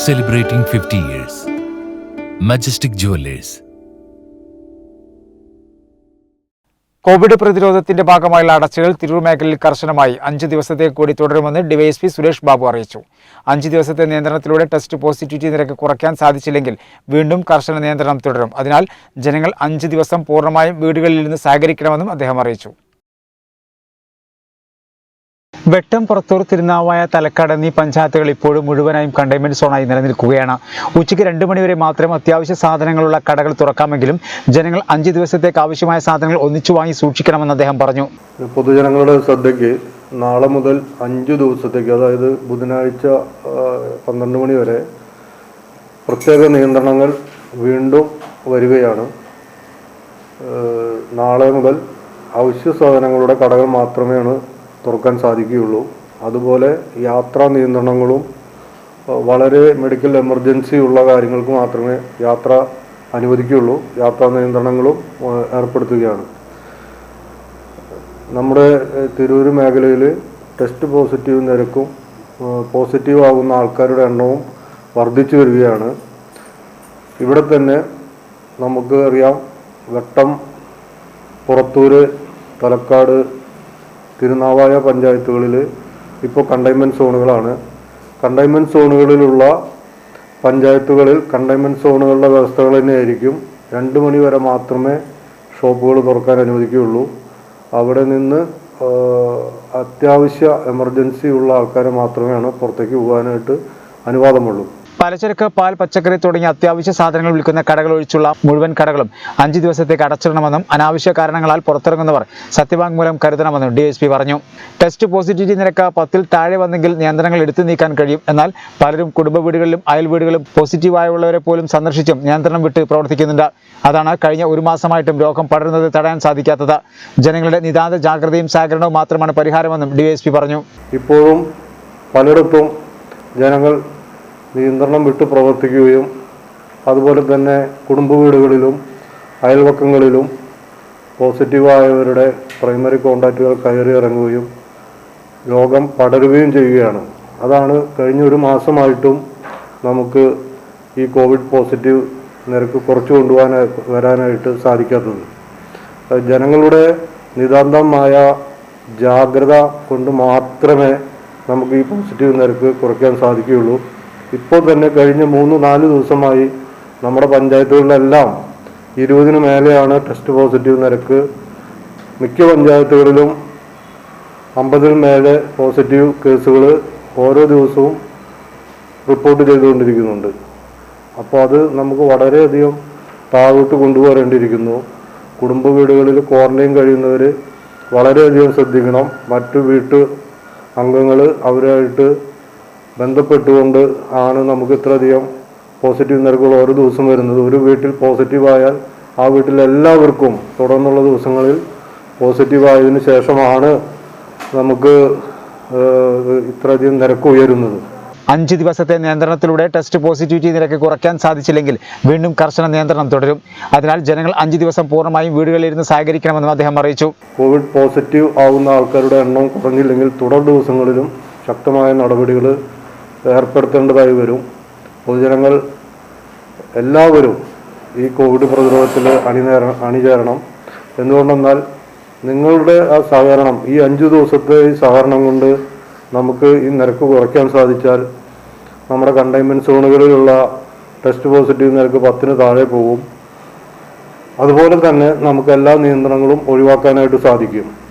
Celebrating 50 years. Majestic Jewelers. Covid പ്രതിരോധത്തിന്റെ ഭാഗമായുള്ള അടച്ചിടൽ തിരൂർ മേഖലയിൽ കർശനമായി 5 ദിവസത്തേക്ക് കൂടി തുടരുമെന്ന് ഡിവൈഎസ്പി സുരേഷ് ബാബു അറിയിച്ചു. 5 ദിവസത്തെ നിയന്ത്രണത്തിലൂടെ ടെസ്റ്റ് പോസിറ്റിവിറ്റി നിരക്ക് കുറയ്ക്കാൻ സാധിച്ചില്ലെങ്കിൽ വീണ്ടും കർശന നിയന്ത്രണം തുടരും. അതിനാൽ ജനങ്ങൾ 5 ദിവസം പൂർണ്ണമായും വീടുകളിൽ നിന്ന് സഹകരിക്കണമെന്നും അദ്ദേഹം അറിയിച്ചു. വെട്ടം, പുറത്തൂർ, തിരുനാവായ, തലക്കാട് എന്നീ പഞ്ചായത്തുകൾ ഇപ്പോഴും മുഴുവനായും കണ്ടെയ്ൻമെന്റ് സോണായി നിലനിൽക്കുകയാണ്. ഉച്ചയ്ക്ക് 2 മണിവരെ മാത്രം അത്യാവശ്യ സാധനങ്ങളുള്ള കടകൾ തുറക്കാമെങ്കിലും ജനങ്ങൾ 5 ദിവസത്തേക്ക് ആവശ്യമായ സാധനങ്ങൾ ഒന്നിച്ചു വാങ്ങി സൂക്ഷിക്കണമെന്ന് അദ്ദേഹം പറഞ്ഞു. പൊതുജനങ്ങളുടെ ശ്രദ്ധയ്ക്ക് നാളെ മുതൽ 5 ദിവസത്തേക്ക്, അതായത് ബുധനാഴ്ച 12 മണി വരെ പ്രത്യേക നിയന്ത്രണങ്ങൾ വീണ്ടും വരികയാണ്. നാളെ മുതൽ അവശ്യ സാധനങ്ങളുടെ കടകൾ മാത്രമേയാണ് തുറക്കാൻ സാധിക്കുകയുള്ളൂ. അതുപോലെ യാത്രാ നിയന്ത്രണങ്ങളും വളരെ മെഡിക്കൽ എമർജൻസി ഉള്ള കാര്യങ്ങൾക്ക് മാത്രമേ യാത്ര അനുവദിക്കുകയുള്ളൂ. യാത്രാ നിയന്ത്രണങ്ങളും ഏർപ്പെടുത്തുകയാണ്. നമ്മുടെ തിരൂർ മേഖലയിൽ ടെസ്റ്റ് പോസിറ്റീവ് നിരക്കും പോസിറ്റീവ് ആകുന്ന ആൾക്കാരുടെ എണ്ണവും വർദ്ധിച്ചു വരികയാണ്. ഇവിടെ തന്നെ നമുക്ക് അറിയാം, വെട്ടം, പുറത്തൂർ, തലക്കാട്, തിരുനാവായ പഞ്ചായത്തുകളിൽ ഇപ്പോൾ കണ്ടെയ്ൻമെൻറ്റ് സോണുകളാണ്. കണ്ടെയ്ൻമെൻറ്റ് സോണുകളിലുള്ള പഞ്ചായത്തുകളിൽ കണ്ടെയ്ൻമെൻറ്റ് സോണുകളുടെ വ്യവസ്ഥകൾ തന്നെയായിരിക്കും. 2 മണി വരെ മാത്രമേ ഷോപ്പുകൾ തുറക്കാൻ അനുവദിക്കുകയുള്ളൂ. അവിടെ നിന്ന് അത്യാവശ്യ എമർജൻസി ഉള്ള ആൾക്കാരെ മാത്രമേ പുറത്തേക്ക് പോകാനായിട്ട് അനുവാദമുള്ളൂ. പലചരക്ക്, പാൽ, പച്ചക്കറി തുടങ്ങിയ അത്യാവശ്യ സാധനങ്ങൾ വിൽക്കുന്ന കടകൾ ഒഴിച്ചുള്ള മുഴുവൻ കടകളും 5 ദിവസത്തേക്ക് അടച്ചിടണമെന്നും അനാവശ്യ കാരണങ്ങളാൽ പുറത്തിറങ്ങുന്നവർ സത്യവാങ്മൂലം കരുതണമെന്നും ഡിഎസ്പി പറഞ്ഞു. ടെസ്റ്റ് പോസിറ്റിവിറ്റി നിരക്ക് 10-ൽ താഴെ വന്നെങ്കിൽ നിയന്ത്രണങ്ങൾ എടുത്തു നീക്കാൻ കഴിയും. എന്നാൽ പലരും കുടുംബ വീടുകളിലും അയൽ വീടുകളും പോസിറ്റീവായുള്ളവരെ പോലും സന്ദർശിച്ചും നിയന്ത്രണം വിട്ട് പ്രവർത്തിക്കുന്നുണ്ട്. അതാണ് കഴിഞ്ഞ 1 മാസമായിട്ടും രോഗം പടരുന്നത് തടയാൻ സാധിക്കാത്തത്. ജനങ്ങളുടെ നിതാന്ത ജാഗ്രതയും സഹകരണവും മാത്രമാണ് പരിഹാരമെന്നും ഡിഎസ്പി പറഞ്ഞു. ഇപ്പോഴും പലയിടത്തും ജനങ്ങൾ നിയന്ത്രണം വിട്ട് പ്രവർത്തിക്കുകയും അതുപോലെ തന്നെ കുടുംബ വീടുകളിലും അയൽവക്കങ്ങളിലും പോസിറ്റീവായവരുടെ പ്രൈമറി കോണ്ടാക്റ്റുകൾ കയറി ഇറങ്ങുകയും രോഗം പടരുകയും ചെയ്യുകയാണ്. അതാണ് കഴിഞ്ഞ 1 മാസമായിട്ടും നമുക്ക് ഈ കോവിഡ് പോസിറ്റീവ് നിരക്ക് കുറച്ചു വരാനായിട്ട് സാധിക്കാത്തത്. ജനങ്ങളുടെ നിതാന്തമായ ജാഗ്രത കൊണ്ട് മാത്രമേ നമുക്ക് ഈ പോസിറ്റീവ് നിരക്ക് കുറയ്ക്കാൻ സാധിക്കുകയുള്ളൂ. ഇപ്പോൾ തന്നെ കഴിഞ്ഞ 3-4 ദിവസമായി നമ്മുടെ പഞ്ചായത്തുകളിലെല്ലാം 20-ന് മേലെയാണ് ടെസ്റ്റ് പോസിറ്റീവ് നിരക്ക്. മിക്ക പഞ്ചായത്തുകളിലും 50-ൽ മേലെ പോസിറ്റീവ് കേസുകൾ ഓരോ ദിവസവും റിപ്പോർട്ട് ചെയ്തുകൊണ്ടിരിക്കുന്നുണ്ട്. അപ്പോൾ അത് നമുക്ക് വളരെയധികം താഴോട്ട് കൊണ്ടുവരേണ്ടിയിരിക്കുന്നു. കുടുംബ വീടുകളിൽ ക്വാറന്റൈൻ കഴിയുന്നവർ വളരെയധികം ശ്രദ്ധിക്കണം. മറ്റു വീട്ടു അംഗങ്ങൾ അവരായിട്ട് ബന്ധപ്പെട്ടുകൊണ്ട് ആണ് നമുക്ക് ഇത്രയധികം പോസിറ്റീവ് നിരക്കുകൾ ഓരോ ദിവസം വരുന്നത്. ഒരു വീട്ടിൽ പോസിറ്റീവായാൽ ആ വീട്ടിലെല്ലാവർക്കും തുടർന്നുള്ള ദിവസങ്ങളിൽ പോസിറ്റീവായതിനു ശേഷമാണ് നമുക്ക് ഇത്രയധികം നിരക്ക് ഉയരുന്നത്. 5 ദിവസത്തെ നിയന്ത്രണത്തിലൂടെ ടെസ്റ്റ് പോസിറ്റിവിറ്റി നിരക്ക് കുറയ്ക്കാൻ സാധിച്ചില്ലെങ്കിൽ വീണ്ടും കർശന നിയന്ത്രണം തുടരും. അതിനാൽ ജനങ്ങൾ 5 ദിവസം പൂർണ്ണമായും വീടുകളിലിരുന്ന് സഹകരിക്കണമെന്നും അദ്ദേഹം അറിയിച്ചു. കോവിഡ് പോസിറ്റീവ് ആവുന്ന ആൾക്കാരുടെ എണ്ണം കുറഞ്ഞില്ലെങ്കിൽ തുടർ ദിവസങ്ങളിലും ശക്തമായ നടപടികൾ ഏർപ്പെടുത്തേണ്ടതായി വരും. പൊതുജനങ്ങൾ എല്ലാവരും ഈ കോവിഡ് പ്രതിരോധത്തിൽ അണിചേരണം. എന്തുകൊണ്ടെന്നാൽ നിങ്ങളുടെ ആ സഹകരണം, ഈ 5 ദിവസത്തെ ഈ സഹകരണം കൊണ്ട് നമുക്ക് ഈ നിരക്ക് കുറയ്ക്കാൻ സാധിച്ചാൽ നമ്മുടെ കണ്ടെയ്ൻമെൻറ്റ് സോണുകളിലുള്ള ടെസ്റ്റ് പോസിറ്റീവ് നിരക്ക് 10-ന് താഴെ പോകും. അതുപോലെ തന്നെ നമുക്ക് എല്ലാ നിയന്ത്രണങ്ങളും ഒഴിവാക്കാനായിട്ട് സാധിക്കും.